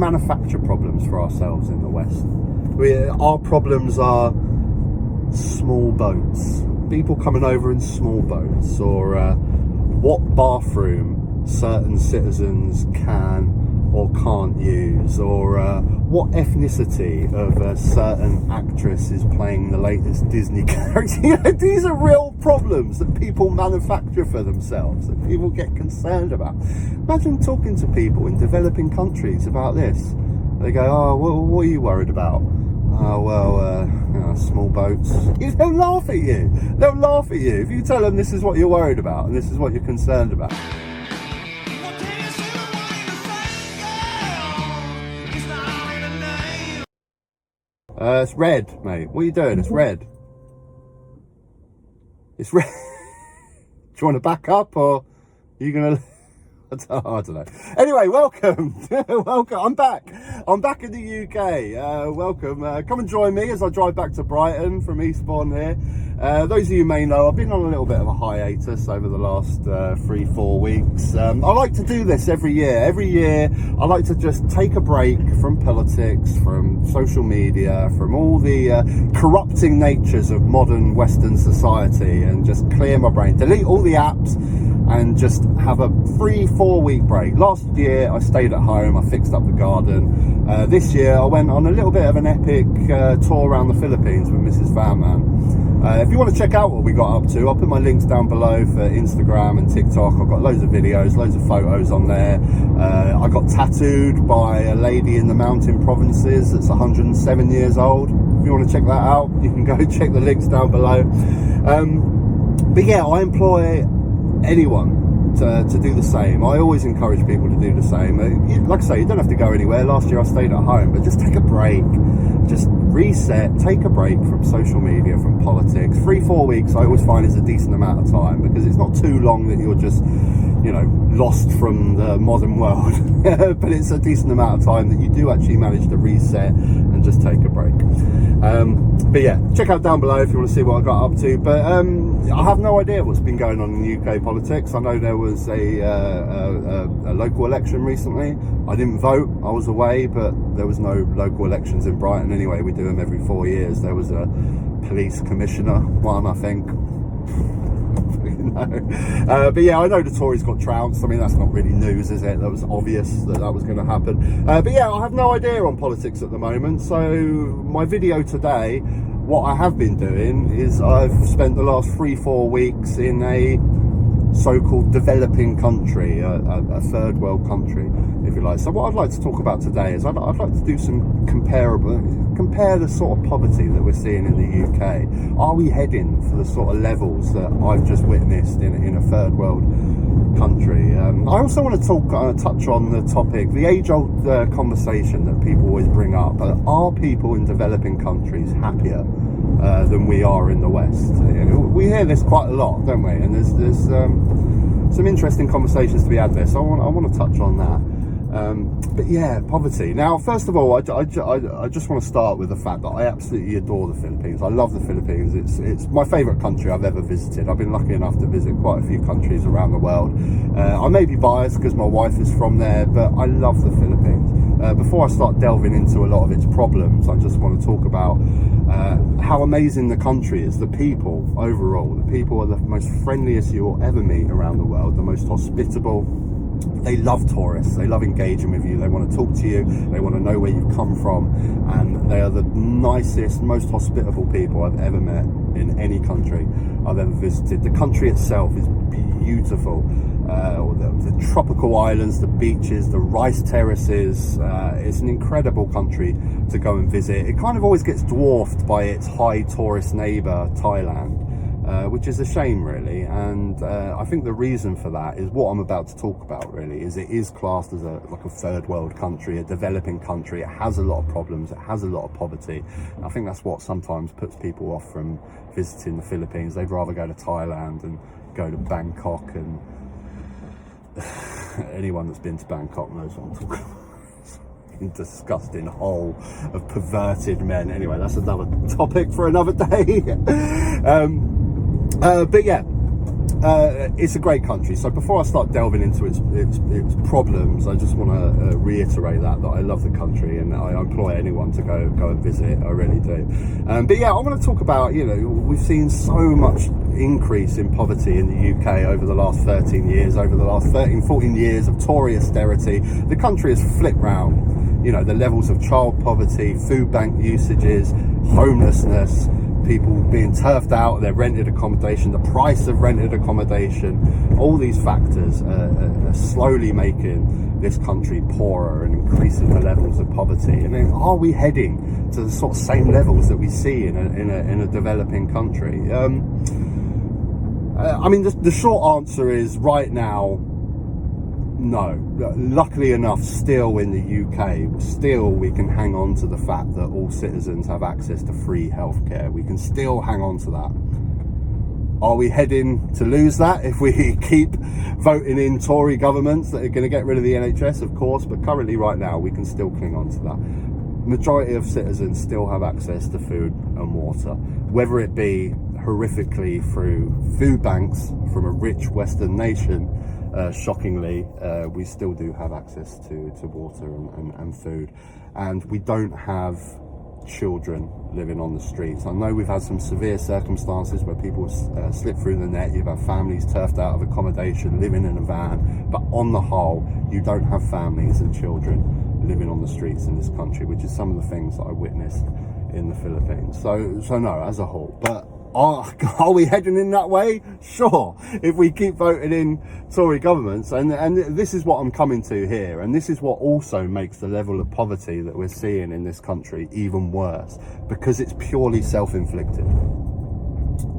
manufacture problems for ourselves in the West. Our problems are small boats, people coming over in small boats, or what bathroom certain citizens can or can't use, or what ethnicity of a certain actress is playing the latest Disney character. You know, these are real problems that people manufacture for themselves, that people get concerned about. Imagine talking to people in developing countries about this. They go, oh, what are you worried about? Oh, well, small boats. They'll laugh at you. They'll laugh at you if you tell them this is what you're worried about and this is what you're concerned about. It's red, mate. What are you doing? It's red. It's red. Do you want to back up, or are you going to... I don't know. Anyway, welcome. Welcome. I'm back in the UK. Welcome. Come and join me as I drive back to Brighton from Eastbourne here. Those of you may know, I've been on a little bit of a hiatus over the last 3-4 weeks. I like to do this every year. Every year, I like to just take a break from politics, from social media, from all the corrupting natures of modern Western society, and just clear my brain, delete all the apps, and just have a 3-4 week break. Last year I stayed at home, I fixed up the garden. This year I went on a little bit of an epic tour around the Philippines with Mrs. Vanman. If you want to check out what we got up to, I'll put my links down below for Instagram and TikTok. I've got loads of videos, loads of photos on there. I got tattooed by a lady in the mountain provinces that's 107 years old. If you want to check that out, you can go check the links down below. But yeah, I employ anyone to do the same. I always encourage people to do the same. Like I say, you don't have to go anywhere. Last year I stayed at home, but just take a break, just reset, take a break from social media, from politics. 3-4 weeks I always find is a decent amount of time, because it's not too long that you're just, you know, lost from the modern world. But it's a decent amount of time that you do actually manage to reset and just take a break. But yeah, check out down below if you want to see what I got up to. But I have no idea what's been going on in UK politics. I know there was a local election recently. I didn't vote, I was away, but there was no local elections in Brighton anyway. We do them every 4 years. There was a police commissioner one, I think. But yeah, I know the Tories got trounced. I mean, that's not really news, is it? That was obvious that was going to happen. But yeah, I have no idea on politics at the moment. So my video today, what I have been doing is I've spent the last 3-4 weeks in a so-called developing country, a third world country, if you like. So what I'd like to talk about today is I'd like to do some compare the sort of poverty that we're seeing in the UK. Are we heading for the sort of levels that I've just witnessed in a third world country? I also want to touch on the topic, the age-old conversation that people always bring up. Are people in developing countries happier than we are in the West? We hear this quite a lot, don't we? And there's some interesting conversations to be had there, so I want to touch on that. But yeah, poverty. Now, first of all, I just want to start with the fact that I absolutely adore the Philippines. I love the Philippines. It's my favourite country I've ever visited. I've been lucky enough to visit quite a few countries around the world. I may be biased because my wife is from there, but I love the Philippines. Before I start delving into a lot of its problems, I just want to talk about how amazing the country is. The people overall, the people are the most friendliest you will ever meet around the world, the most hospitable. They love tourists, they love engaging with you, they want to talk to you, they want to know where you've come from, and they are the nicest, most hospitable people I've ever met in any country I've ever visited. The country itself is beautiful. The tropical islands, the beaches, the rice terraces, it's an incredible country to go and visit. It kind of always gets dwarfed by its high tourist neighbour, Thailand, which is a shame, really. And I think the reason for that is what I'm about to talk about, really, is it is classed as like a third world country, a developing country. It has a lot of problems, it has a lot of poverty. And I think that's what sometimes puts people off from visiting the Philippines. They'd rather go to Thailand and go to Bangkok, and anyone that's been to Bangkok knows what I'm talking about. Disgusting hole of perverted men. Anyway, that's another topic for another day. But yeah, it's a great country. So before I start delving into its problems, I just want to reiterate that I love the country, and I implore anyone to go and visit. I really do. But yeah, I want to talk about, we've seen so much increase in poverty in the UK over the last 13 years, over the last 14 years of Tory austerity. The country has flipped round. The levels of child poverty, food bank usages, homelessness, people being turfed out of their rented accommodation, the price of rented accommodation, all these factors are slowly making this country poorer and increasing the levels of poverty. And then, are we heading to the sort of same levels that we see in a developing country? The short answer is right now, no. Luckily enough, still in the UK, still we can hang on to the fact that all citizens have access to free healthcare. We can still hang on to that. Are we heading to lose that if we keep voting in Tory governments that are going to get rid of the NHS? Of course, but currently right now we can still cling on to that. Majority of citizens still have access to food and water, whether it be horrifically through food banks from a rich Western nation. Shockingly, we still do have access to water and food, and we don't have children living on the streets. I know we've had some severe circumstances where people slip through the net. You've had families turfed out of accommodation, living in a van, but on the whole, you don't have families and children living on the streets in this country, which is some of the things that I witnessed in the Philippines. So no, as a whole, but are we heading in that way? Sure, if we keep voting in Tory governments, and this is what I'm coming to here, and this is what also makes the level of poverty that we're seeing in this country even worse, because it's purely self-inflicted.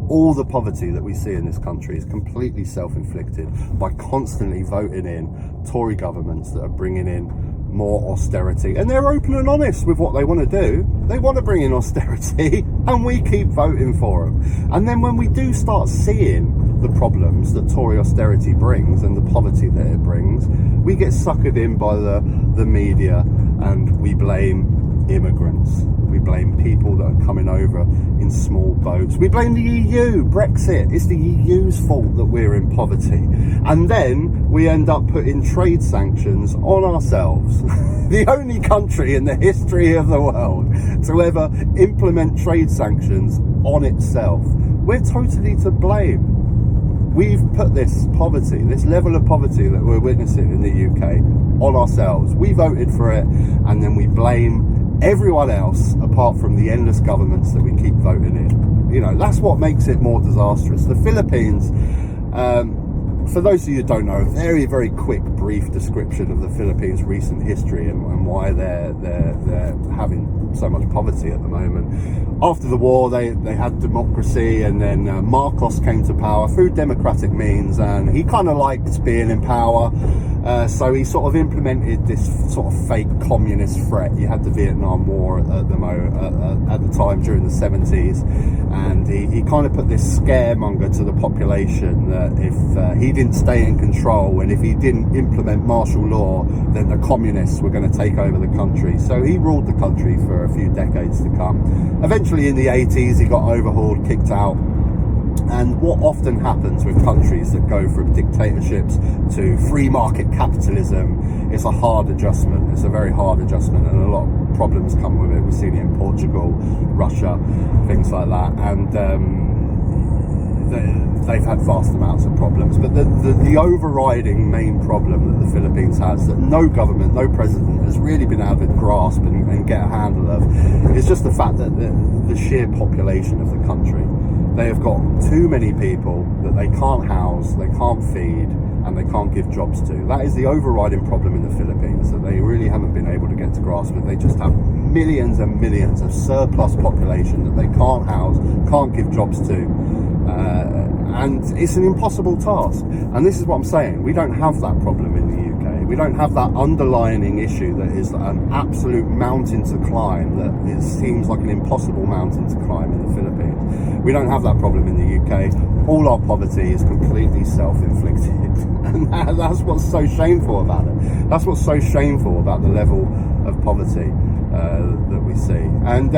All the poverty that we see in this country is completely self-inflicted by constantly voting in Tory governments that are bringing in more austerity, and they're open and honest with what they want to do. They want to bring in austerity, and we keep voting for them. And then when we do start seeing the problems that Tory austerity brings and the poverty that it brings, we get suckered in by the media, and we blame immigrants. We blame people that are coming over in small boats. We blame the EU, Brexit. It's the EU's fault that we're in poverty. And then we end up putting trade sanctions on ourselves. The only country in the history of the world to ever implement trade sanctions on itself. We're totally to blame. We've put this poverty, this level of poverty that we're witnessing in the UK on ourselves. We voted for it, and then we blame everyone else apart from the endless governments that we keep voting in. That's what makes it more disastrous. The Philippines, for those of you who don't know, a very, very quick, brief description of the Philippines' recent history and why they're having so much poverty at the moment. After the war, they had democracy, and then Marcos came to power through democratic means, and he kind of liked being in power. So he sort of implemented this sort of fake communist threat. You had the Vietnam War at the time during the 70s, and he kind of put this scaremonger to the population that if he didn't stay in control and if he didn't implement martial law, then the communists were going to take over the country. So he ruled the country for a few decades to come. Eventually in the 80s he got overhauled, kicked out. And what often happens with countries that go from dictatorships to free market capitalism, it's a hard adjustment. It's a very hard adjustment, and a lot of problems come with it. We've seen it in Portugal, Russia, things like that. And they've had vast amounts of problems. But the overriding main problem that the Philippines has, that no government, no president has really been able to grasp and get a handle of, is just the fact that the sheer population of the country. They have got too many people that they can't house, they can't feed, and they can't give jobs to. That is the overriding problem in the Philippines, that they really haven't been able to get to grasp it. They just have millions and millions of surplus population that they can't house, can't give jobs to. And it's an impossible task. And this is what I'm saying. We don't have that problem in the UK. We don't have that underlying issue that is an absolute mountain to climb, that it seems like an impossible mountain to climb in the Philippines. We don't have that problem in the UK. All our poverty is completely self-inflicted. And that's what's so shameful about it. That's what's so shameful about the level of poverty that we see. And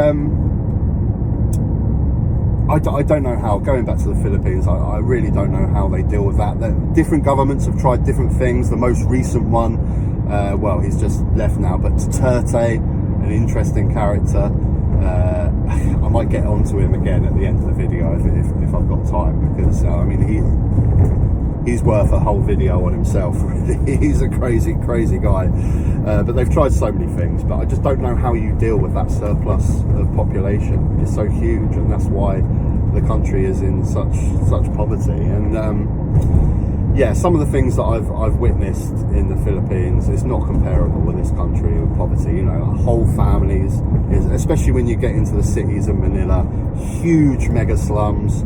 I don't know how, going back to the Philippines, I really don't know how they deal with that. Different governments have tried different things. The most recent one, well, he's just left now, but Duterte, an interesting character. I might get onto him again at the end of the video if I've got time, because I mean he's worth a whole video on himself. He's a crazy guy. But they've tried so many things, but I just don't know how you deal with that surplus of population. It's so huge, and that's why the country is in such poverty. And yeah, some of the things that I've witnessed in the Philippines is not comparable with this country with poverty. You know, whole families, especially when you get into the cities of Manila, huge mega slums,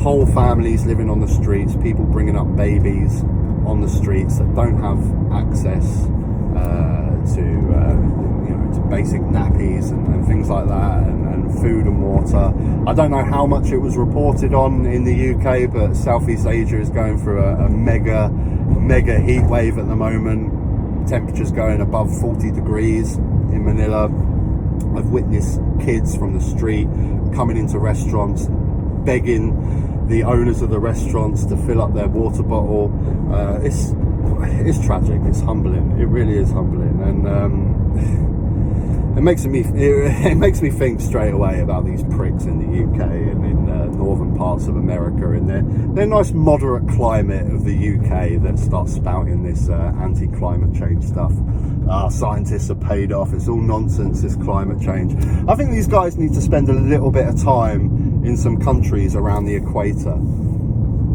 whole families living on the streets, people bringing up babies on the streets that don't have access to basic nappies and things like that, and food and water. I don't know how much it was reported on in the UK, but Southeast Asia is going through a mega heat wave at the moment. Temperatures going above 40 degrees in Manila. I've witnessed kids from the street coming into restaurants, begging the owners of the restaurants to fill up their water bottle. It's tragic. It's humbling. It really is humbling, and it makes me think straight away about these pricks in the UK and in northern parts of America, in their nice moderate climate of the UK, that start spouting this anti-climate change stuff. Scientists are paid off. It's all nonsense, this climate change. I think these guys need to spend a little bit of time in some countries around the equator.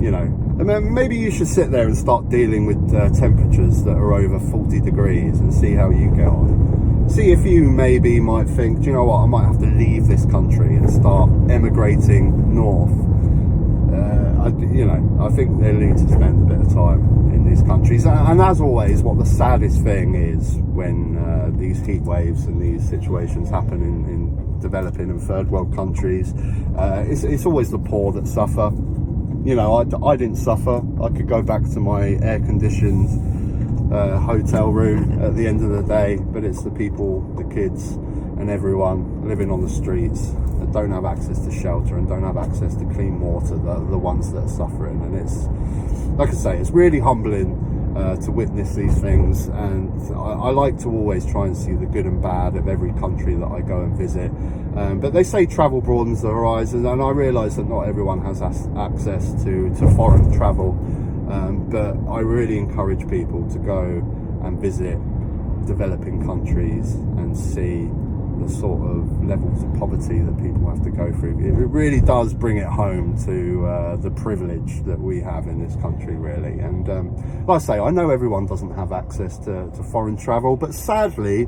You know, I mean, maybe you should sit there and start dealing with temperatures that are over 40 degrees and see how you get on. See if you maybe might think, do you know what, I might have to leave this country and start emigrating north. I think they need to spend a bit of time in these countries. And as always, what the saddest thing is when these heat waves and these situations happen in developing and third world countries, it's always the poor that suffer. You know, I didn't suffer. I could go back to my air-conditioned hotel room at the end of the day, but it's the people, the kids and everyone living on the streets that don't have access to shelter and don't have access to clean water, the ones that are suffering. And it's, like I say, it's really humbling to witness these things, and I like to always try and see the good and bad of every country that I go and visit. But they say travel broadens the horizon, and I realise that not everyone has access to foreign travel, but I really encourage people to go and visit developing countries and see the sort of levels of poverty that people have to go through. It really does bring it home to the privilege that we have in this country, really. And like I say, I know everyone doesn't have access to foreign travel, but sadly,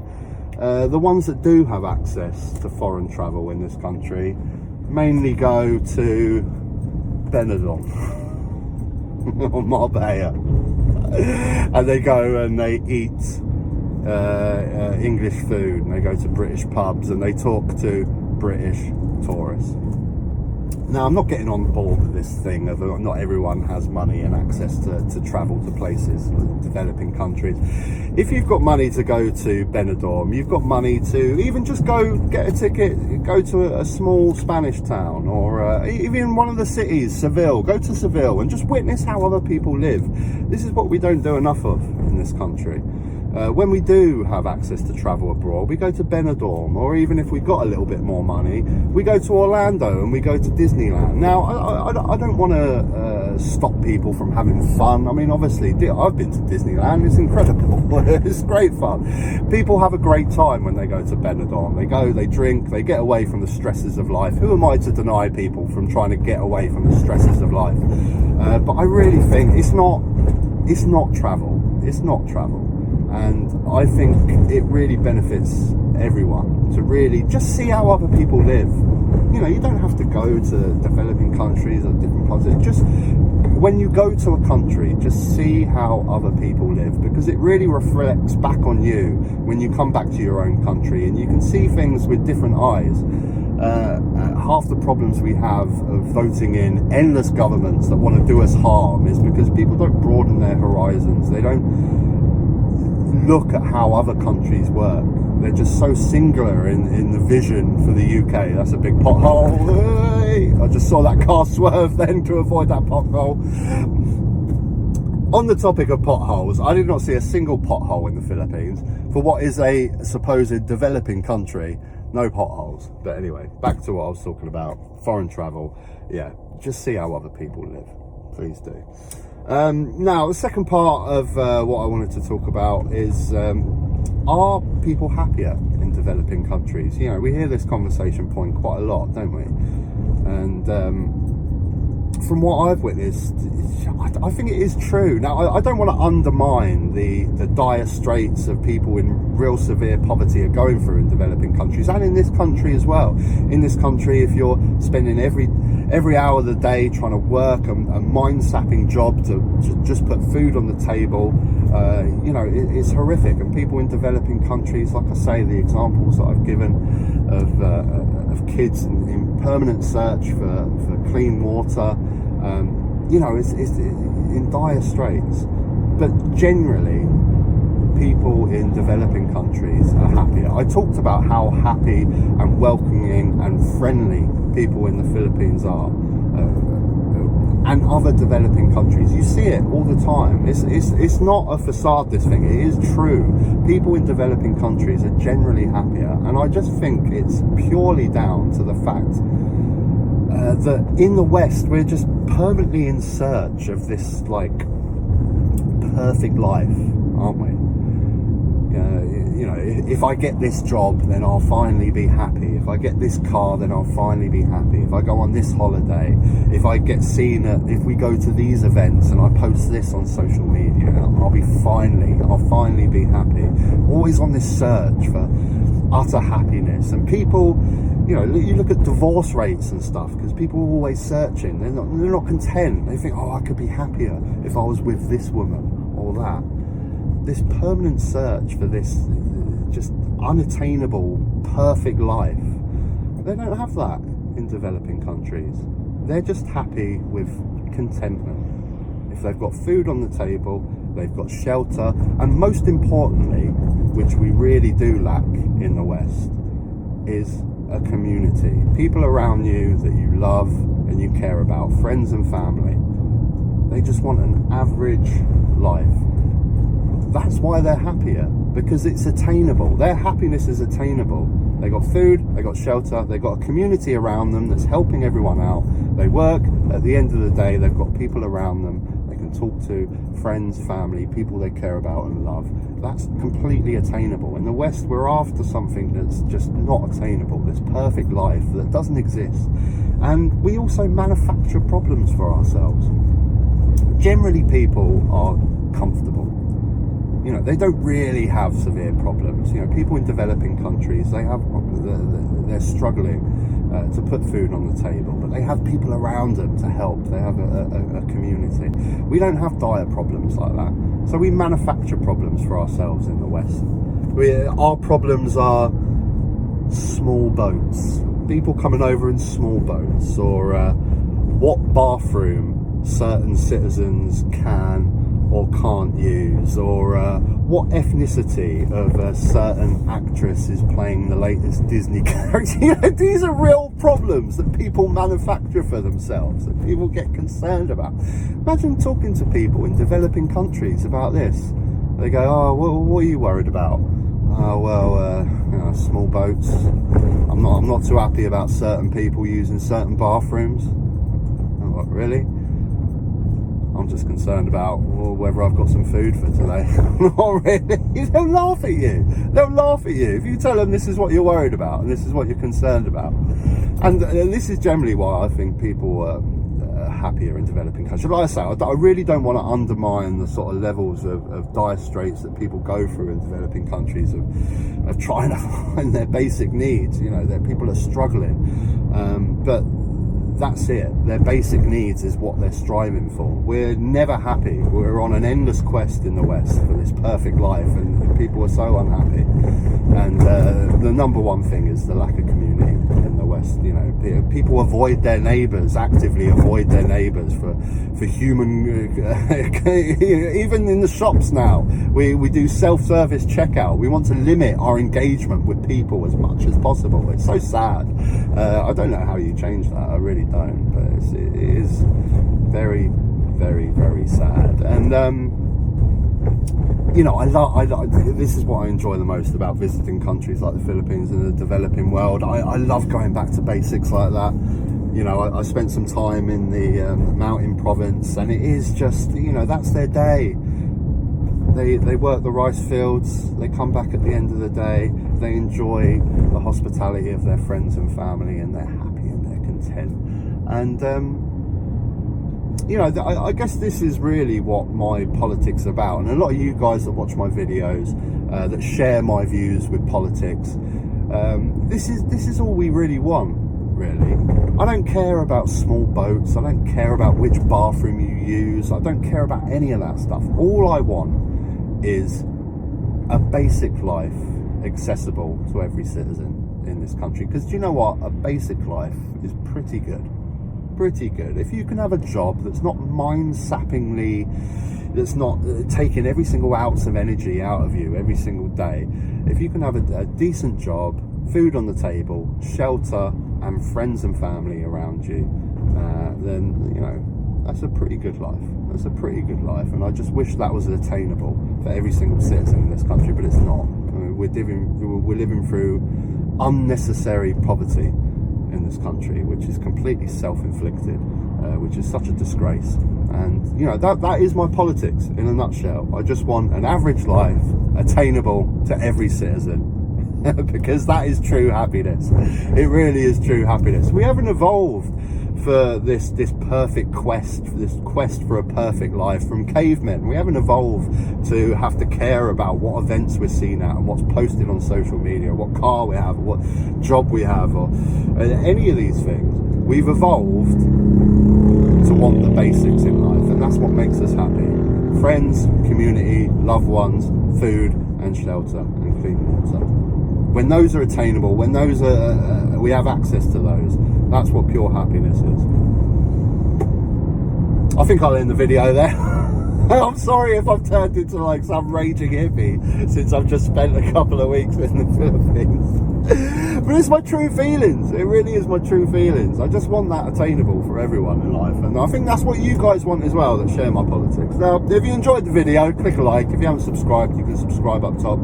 the ones that do have access to foreign travel in this country mainly go to Benidorm or Marbella, and they go and they eat English food, and they go to British pubs and they talk to British tourists. Now, I'm not getting on board with this thing of not everyone has money and access to travel to places, developing countries. If you've got money to go to Benidorm, you've got money to even just go get a ticket, go to a small Spanish town, or even one of the cities, Seville. Go to Seville and just witness how other people live. This is what we don't do enough of in this country. When we do have access to travel abroad, we go to Benidorm, or even if we've got a little bit more money, we go to Orlando and we go to Disneyland. Now, I don't want to stop people from having fun. I mean, obviously, I've been to Disneyland. It's incredible. It's great fun. People have a great time when they go to Benidorm. They go, they drink, they get away from the stresses of life. Who am I to deny people from trying to get away from the stresses of life? But I really think it's not travel. It's not travel. And I think it really benefits everyone to really just see how other people live. You know, you don't have to go to developing countries or different countries. Just when you go to a country, just see how other people live, because it really reflects back on you when you come back to your own country, and you can see things with different eyes. Half the problems we have of voting in endless governments that want to do us harm is because people don't broaden their horizons. They don't look at how other countries work. They're just so singular in the vision for the UK. That's a big pothole. Hey! I just saw that car swerve then to avoid that pothole. On the topic of potholes, I did not see a single pothole in the Philippines. For what is a supposed developing country, no potholes. But anyway, back to what I was talking about, foreign travel. Yeah, just see how other people live. Please do. Now, the second part of what I wanted to talk about is, are people happier in developing countries? You know, we hear this conversation point quite a lot, don't we? And from what I've witnessed, I think it is true. Now, I don't want to undermine the dire straits of people in real severe poverty are going through in developing countries, and in this country as well. In this country, if you're spending every hour of the day trying to work a mind-sapping job to just put food on the table, you know, it's horrific. And people in developing countries, like I say, the examples that I've given of kids in permanent search for clean water, you know, it's in dire straits. But generally, people in developing countries are happier. I talked about how happy and welcoming and friendly people in the Philippines are, and other developing countries. You see it all the time. It's not a facade, this thing. It is true. People in developing countries are generally happier, and I just think it's purely down to the fact that in the West we're just permanently in search of this like perfect life, aren't we? You know, if I get this job, then I'll finally be happy. If I get this car, then I'll finally be happy. If I go on this holiday, if we go to these events and I post this on social media, I'll finally be happy. Always on this search for utter happiness. And people, you know, you look at divorce rates and stuff, because people are always searching. They're not content. They think, oh, I could be happier if I was with this woman or that. This permanent search for this just unattainable, perfect life. They don't have that in developing countries. They're just happy with contentment. If they've got food on the table, they've got shelter, and most importantly, which we really do lack in the West, is a community. People around you that you love and you care about, friends and family. They just want an average life. That's why they're happier, because it's attainable. Their happiness is attainable. They got food, they got shelter, they got a community around them that's helping everyone out. They work, at the end of the day, they've got people around them they can talk to, friends, family, people they care about and love. That's completely attainable. In the West, we're after something that's just not attainable, this perfect life that doesn't exist. And we also manufacture problems for ourselves. Generally, people are comfortable. You know, they don't really have severe problems. You know, people in developing countries, they're struggling to put food on the table, but they have people around them to help. They have a community. We don't have dire problems like that. So we manufacture problems for ourselves in the West. Our problems are small boats. People coming over in small boats, or what bathroom certain citizens can or can't use, or what ethnicity of a certain actress is playing the latest Disney character. You know, these are real problems that people manufacture for themselves, that people get concerned about. Imagine talking to people in developing countries about this. They go, oh, what are you worried about? Oh, well, you know, small boats. I'm not too happy about certain people using certain bathrooms. Oh, what, really? I'm just concerned about whether I've got some food for today. Not really. They'll laugh at you. They'll laugh at you if you tell them this is what you're worried about and this is what you're concerned about. And this is generally why I think people are happier in developing countries. Like I say, I really don't want to undermine the sort of levels of dire straits that people go through in developing countries of trying to find their basic needs. You know, that people are struggling, but that's it. Their basic needs is what they're striving for. We're never happy. We're on an endless quest in the West for this perfect life, and people are so unhappy. And the number one thing is the lack of community in the West. just, you know, people avoid their neighbours, actively avoid their neighbours for human, even in the shops now, we do self-service checkout. We want to limit our engagement with people as much as possible. It's so sad. I don't know how you change that, I really don't, but it is very, very, very sad. And you know, I this is what I enjoy the most about visiting countries like the Philippines and the developing world. I love going back to basics like that. You know, I spent some time in the mountain province, and it is just, you know, that's their day. They work the rice fields, they come back at the end of the day, they enjoy the hospitality of their friends and family, and they're happy and they're content. And you know, I guess this is really what my politics are about. And a lot of you guys that watch my videos, that share my views with politics, this is all we really want, really. I don't care about small boats, I don't care about which bathroom you use, I don't care about any of that stuff. All I want is a basic life accessible to every citizen in this country. Because do you know what? A basic life is pretty good. Pretty good. If you can have a job that's not mind-sappingly, that's not taking every single ounce of energy out of you every single day, if you can have a decent job, food on the table, shelter, and friends and family around you, then, you know, that's a pretty good life. That's a pretty good life, and I just wish that was attainable for every single citizen in this country, but it's not. I mean, we're living through unnecessary poverty in this country, which is completely self-inflicted, which is such a disgrace. And, you know, that is my politics in a nutshell. I just want an average life attainable to every citizen. Because that is true happiness. It really is true happiness. We haven't evolved for this perfect quest, this quest for a perfect life from cavemen. We haven't evolved to have to care about what events we're seen at and what's posted on social media, what car we have, or what job we have, or any of these things. We've evolved to want the basics in life, and that's what makes us happy. Friends, community, loved ones, food and shelter and clean water. When those are attainable, when those are, we have access to those, that's what pure happiness is. I think I'll end the video there. I'm sorry if I've turned into like some raging hippie since I've just spent a couple of weeks in the Philippines. But it's my true feelings. It really is my true feelings. I just want that attainable for everyone in life, and I think that's what you guys want as well that share my politics. Now, if you enjoyed the video, click a like. If you haven't subscribed, you can subscribe up top.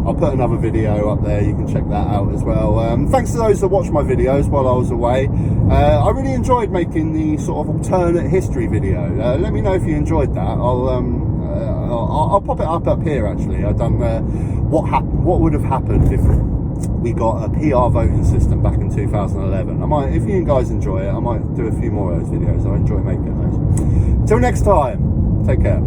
I'll put another video up there, you can check that out as well. Thanks to those that watched my videos while I was away. I really enjoyed making the sort of alternate history video. Let me know if you enjoyed that. I'll pop it up here actually. I've done what would have happened if we got a PR voting system back in 2011. If you guys enjoy it, I might do a few more of those videos. I enjoy making those. Till next time, take care.